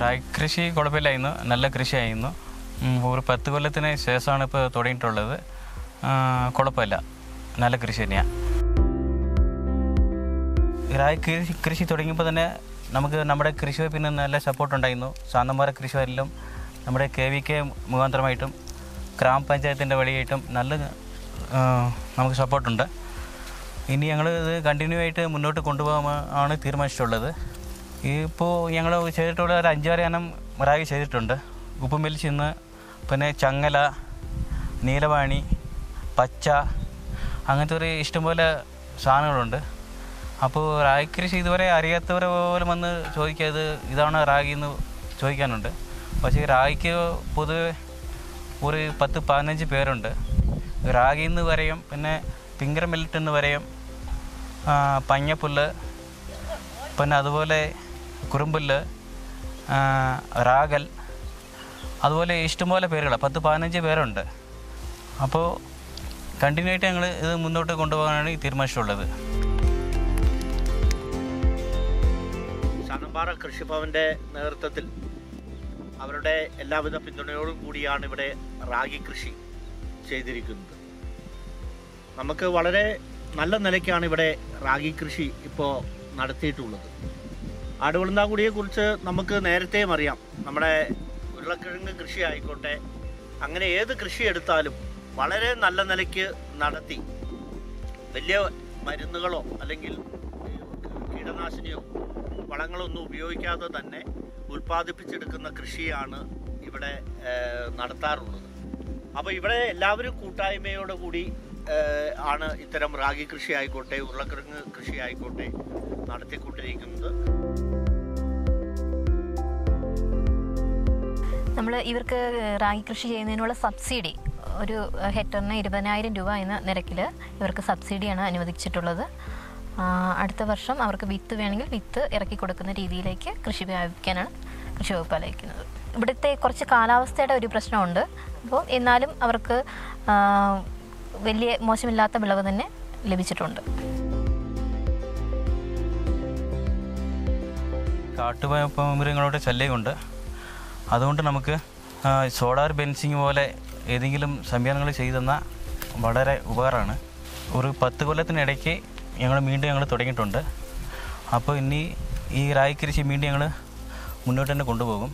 റാഗി കൃഷി കുഴപ്പമില്ലായിരുന്നു, നല്ല കൃഷിയായിരുന്നു. ഒരു 10 കൊല്ലത്തിന് ശേഷമാണ് ഇപ്പോൾ തുടങ്ങിയിട്ടുള്ളത്. കുഴപ്പമില്ല, നല്ല കൃഷി തന്നെയാണ്. റാഗി കൃഷി തുടങ്ങിയപ്പോൾ തന്നെ നമുക്ക് നമ്മുടെ കൃഷി പിന്നെ നല്ല സപ്പോർട്ടുണ്ടായിരുന്നു. ശാന്തന്മാരെ കൃഷിയെല്ലാം നമ്മുടെ KVK മുഖാന്തരമായിട്ടും ഗ്രാമപഞ്ചായത്തിൻ്റെ വഴിയായിട്ടും നല്ല നമുക്ക് സപ്പോർട്ടുണ്ട്. ഇനി ഞങ്ങൾ ഇത് കണ്ടിന്യൂ ആയിട്ട് മുന്നോട്ട് കൊണ്ടുപോകാൻ തീരുമാനിച്ചിട്ടുള്ളത്. ഇപ്പോൾ ഞങ്ങൾ ചെയ്തിട്ടുള്ള ഒരു 5-6 ഇനം റാഗി ചെയ്തിട്ടുണ്ട്. ഉപ്പുമെലിച്ചിന്ന്, പിന്നെ ചങ്ങല, നീലവാണി, പച്ച, അങ്ങനത്തെ ഒരു ഇഷ്ടംപോലെ സാധനങ്ങളുണ്ട്. അപ്പോൾ റാഗി കൃഷി ഇതുവരെ അറിയാത്തവരെ പോലും വന്ന് ചോദിക്കാത് ഇതാണ് റാഗി എന്ന് ചോദിക്കാനുണ്ട്. പക്ഷേ റാഗിക്ക് പൊതുവെ ഒരു 10-15 പേരുണ്ട്. റാഗി എന്ന് പറയും, പിന്നെ പിങ്കർ മില്ലറ്റ് എന്ന് പറയും, പഞ്ഞപ്പുല്ല്, പിന്നെ അതുപോലെ കുറുമ്പുല്ല്, റാഗൽ, അതുപോലെ ഇഷ്ടംപോലെ പേരുകൾ 10-15 പേരുണ്ട്. അപ്പോൾ കണ്ടിന്യൂ ആയിട്ട് ഞങ്ങൾ ഇത് മുന്നോട്ട് കൊണ്ടുപോകാനാണ് തീരുമാനിച്ചിട്ടുള്ളത്. ശാന്തമ്പാറ കൃഷിഭവൻ്റെ നേതൃത്വത്തിൽ അവരുടെ എല്ലാവിധ പിന്തുണയോടും കൂടിയാണ് ഇവിടെ റാഗി കൃഷി ചെയ്തിരിക്കുന്നത്. നമുക്ക് വളരെ നല്ല നിലയ്ക്കാണ് ഇവിടെ റാഗി കൃഷി ഇപ്പോൾ നടത്തിയിട്ടുള്ളത്. ആടുവളന്താകുടിയെക്കുറിച്ച് നമുക്ക് നേരത്തെയും അറിയാം. നമ്മുടെ ഉരുളക്കിഴങ്ങ് കൃഷി ആയിക്കോട്ടെ, അങ്ങനെ ഏത് കൃഷി എടുത്താലും വളരെ നല്ല നിലയ്ക്ക് നടത്തി വലിയ മരുന്നുകളോ അല്ലെങ്കിൽ കീടനാശിനിയോ വളങ്ങളൊന്നും ഉപയോഗിക്കാതെ തന്നെ ഉൽപ്പാദിപ്പിച്ചെടുക്കുന്ന കൃഷിയാണ് ഇവിടെ നടത്താറുള്ളത്. അപ്പോൾ ഇവിടെ എല്ലാവരും കൂട്ടായ്മയോട് കൂടി ആണ് ഇത്തരം റാഗി കൃഷി ആയിക്കോട്ടെ, ഉരുളക്കിഴങ്ങ് കൃഷി ആയിക്കോട്ടെ നടത്തിക്കൊണ്ടിരിക്കുന്നത്. നമ്മൾ ഇവർക്ക് റാഗി കൃഷി ചെയ്യുന്നതിനുള്ള സബ്സിഡി ഒരു ഹെക്ടറിന് 20,000 രൂപ എന്ന നിരക്കിൽ ഇവർക്ക് സബ്സിഡിയാണ് അനുവദിച്ചിട്ടുള്ളത്. അടുത്ത വർഷം അവർക്ക് വിത്ത് വേണമെങ്കിൽ വിത്ത് ഇറക്കി കൊടുക്കുന്ന രീതിയിലേക്ക് കൃഷി വ്യാപിക്കാനാണ് കൃഷി വകുപ്പ് ആലോചിക്കുന്നത്. ഇവിടുത്തെ കുറച്ച് കാലാവസ്ഥയുടെ ഒരു പ്രശ്നമുണ്ട്. അപ്പോൾ എന്നാലും അവർക്ക് വലിയ മോശമില്ലാത്ത വിളവ് തന്നെ ലഭിച്ചിട്ടുണ്ട്. കാട്ടുമൃഗങ്ങളുടെ ശല്യമുണ്ട്. അതുകൊണ്ട് നമുക്ക് സോളാർ ഫെൻസിങ് പോലെ ഏതെങ്കിലും സംവിധാനങ്ങൾ ചെയ്തെന്നാൽ വളരെ ഉപകാരമാണ്. ഒരു 10 കൊല്ലത്തിനിടയ്ക്ക് ഞങ്ങൾ തുടങ്ങിയിട്ടുണ്ട്. അപ്പോൾ ഇനി ഈ റാഗി കൃഷി വീണ്ടും ഞങ്ങൾ മുന്നോട്ട് തന്നെ കൊണ്ടുപോകും.